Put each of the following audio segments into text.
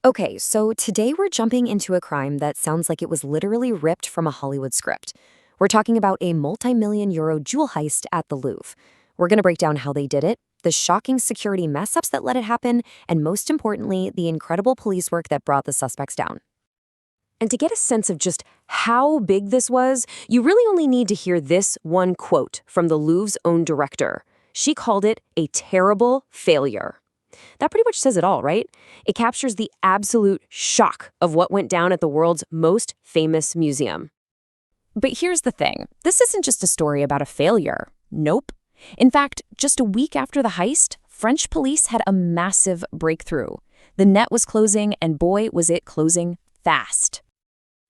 Okay, so today we're jumping into a crime that sounds like it was literally ripped from a Hollywood script. We're talking about a multi-million euro jewel heist at the Louvre. We're going to break down how they did it, the shocking security mess-ups that let it happen, and most importantly, the incredible police work that brought the suspects down. And to get a sense of just how big this was, you really only need to hear this one quote from the Louvre's own director. She called it a terrible failure. That pretty much says it all, right? It captures the absolute shock of what went down at the world's most famous museum. But here's the thing. This isn't just a story about a failure. Nope. In fact, just a week after the heist, French police had a massive breakthrough. The net was closing, and boy, was it closing fast.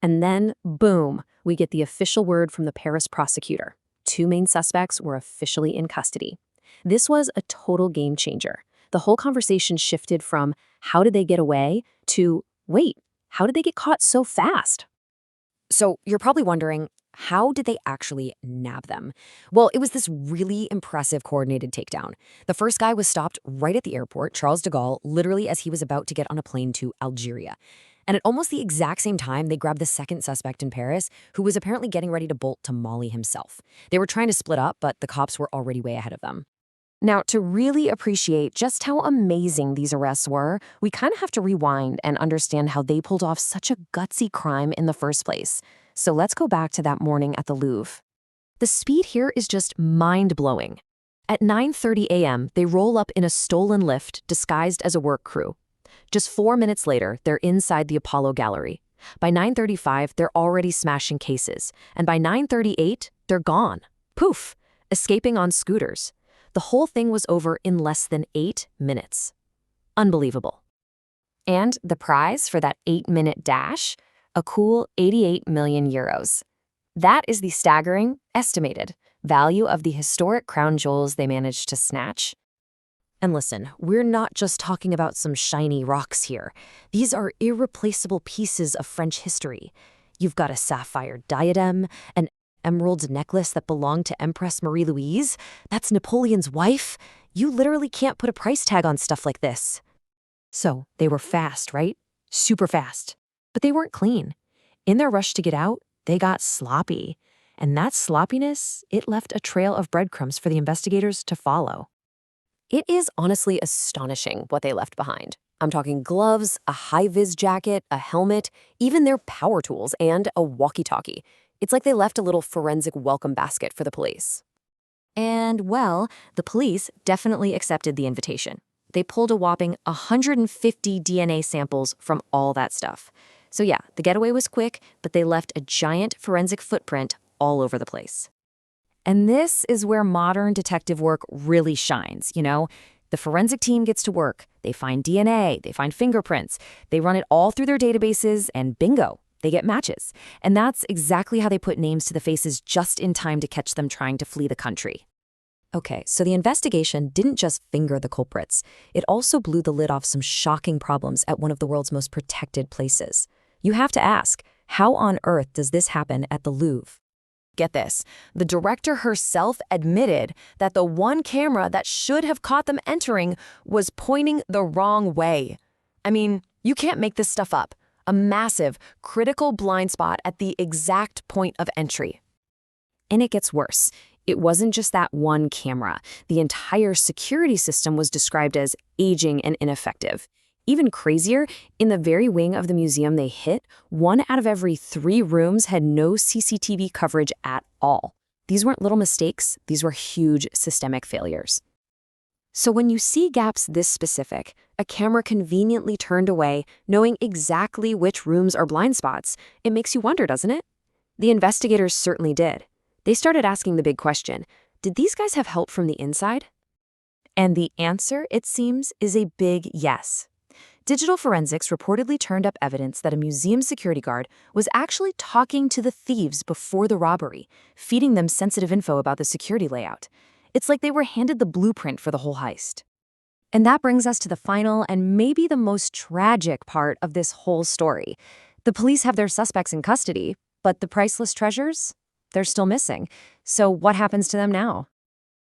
And then, boom, we get the official word from the Paris prosecutor. Two main suspects were officially in custody. This was a total game changer. The whole conversation shifted from how did they get away to, wait, how did they get caught so fast? So you're probably wondering, how did they actually nab them? Well, it was this really impressive coordinated takedown. The first guy was stopped right at the airport, Charles de Gaulle, literally as he was about to get on a plane to Algeria. And at almost the exact same time, they grabbed the second suspect in Paris, who was apparently getting ready to bolt to Mali himself. They were trying to split up, but the cops were already way ahead of them. Now, to really appreciate just how amazing these arrests were, we kind of have to rewind and understand how they pulled off such a gutsy crime in the first place. So let's go back to that morning at the Louvre. The speed here is just mind-blowing. At 9:30 a.m., they roll up in a stolen lift disguised as a work crew. Just 4 minutes later, they're inside the Apollo Gallery. By 9:35, they're already smashing cases. And by 9:38, they're gone. Poof! Escaping on scooters. The whole thing was over in less than 8 minutes. Unbelievable. And the prize for that 8-minute dash? A cool 88 million euros. That is the staggering, estimated value of the historic crown jewels they managed to snatch. And listen, we're not just talking about some shiny rocks here. These are irreplaceable pieces of French history. You've got a sapphire diadem, an emerald necklace that belonged to Empress Marie-Louise. That's Napoleon's wife. You literally can't put a price tag on stuff like this. So they were fast, right? Super fast. But they weren't clean. In their rush to get out, they got sloppy. And that sloppiness, it left a trail of breadcrumbs for the investigators to follow. It is honestly astonishing what they left behind. I'm talking gloves, a high-vis jacket, a helmet, even their power tools, and a walkie-talkie. It's like they left a little forensic welcome basket for the police. And, well, the police definitely accepted the invitation. They pulled a whopping 150 DNA samples from all that stuff. So yeah, the getaway was quick, but they left a giant forensic footprint all over the place. And this is where modern detective work really shines, you know? The forensic team gets to work. They find DNA, they find fingerprints, they run it all through their databases, and bingo, they get matches. And that's exactly how they put names to the faces just in time to catch them trying to flee the country. Okay, so the investigation didn't just finger the culprits. It also blew the lid off some shocking problems at one of the world's most protected places. You have to ask, how on earth does this happen at the Louvre? Get this, the director herself admitted that the one camera that should have caught them entering was pointing the wrong way. I mean, you can't make this stuff up. A massive, critical blind spot at the exact point of entry. And it gets worse. It wasn't just that one camera. The entire security system was described as aging and ineffective. Even crazier, in the very wing of the museum they hit, 1 out of every 3 rooms had no CCTV coverage at all. These weren't little mistakes, these were huge systemic failures. So when you see gaps this specific, a camera conveniently turned away, knowing exactly which rooms are blind spots, it makes you wonder, doesn't it? The investigators certainly did. They started asking the big question, did these guys have help from the inside? And the answer, it seems, is a big yes. Digital forensics reportedly turned up evidence that a museum security guard was actually talking to the thieves before the robbery, feeding them sensitive info about the security layout. It's like they were handed the blueprint for the whole heist. And that brings us to the final and maybe the most tragic part of this whole story. The police have their suspects in custody, but the priceless treasures? They're still missing. So what happens to them now?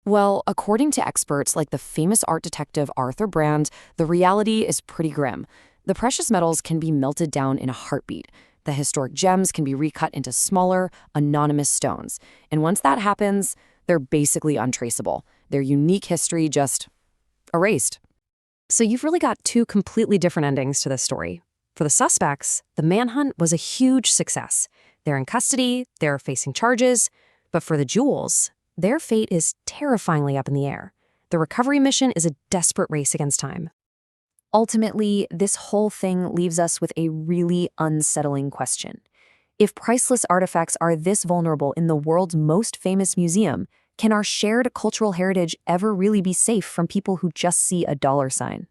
Well, according to experts like the famous art detective Arthur Brand, the reality is pretty grim. The precious metals can be melted down in a heartbeat. The historic gems can be recut into smaller, anonymous stones. And once that happens, they're basically untraceable. Their unique history just erased. So you've really got two completely different endings to this story. For the suspects, the manhunt was a huge success. They're in custody, they're facing charges. But for the jewels, their fate is terrifyingly up in the air. The recovery mission is a desperate race against time. Ultimately, this whole thing leaves us with a really unsettling question. If priceless artifacts are this vulnerable in the world's most famous museum, can our shared cultural heritage ever really be safe from people who just see a dollar sign?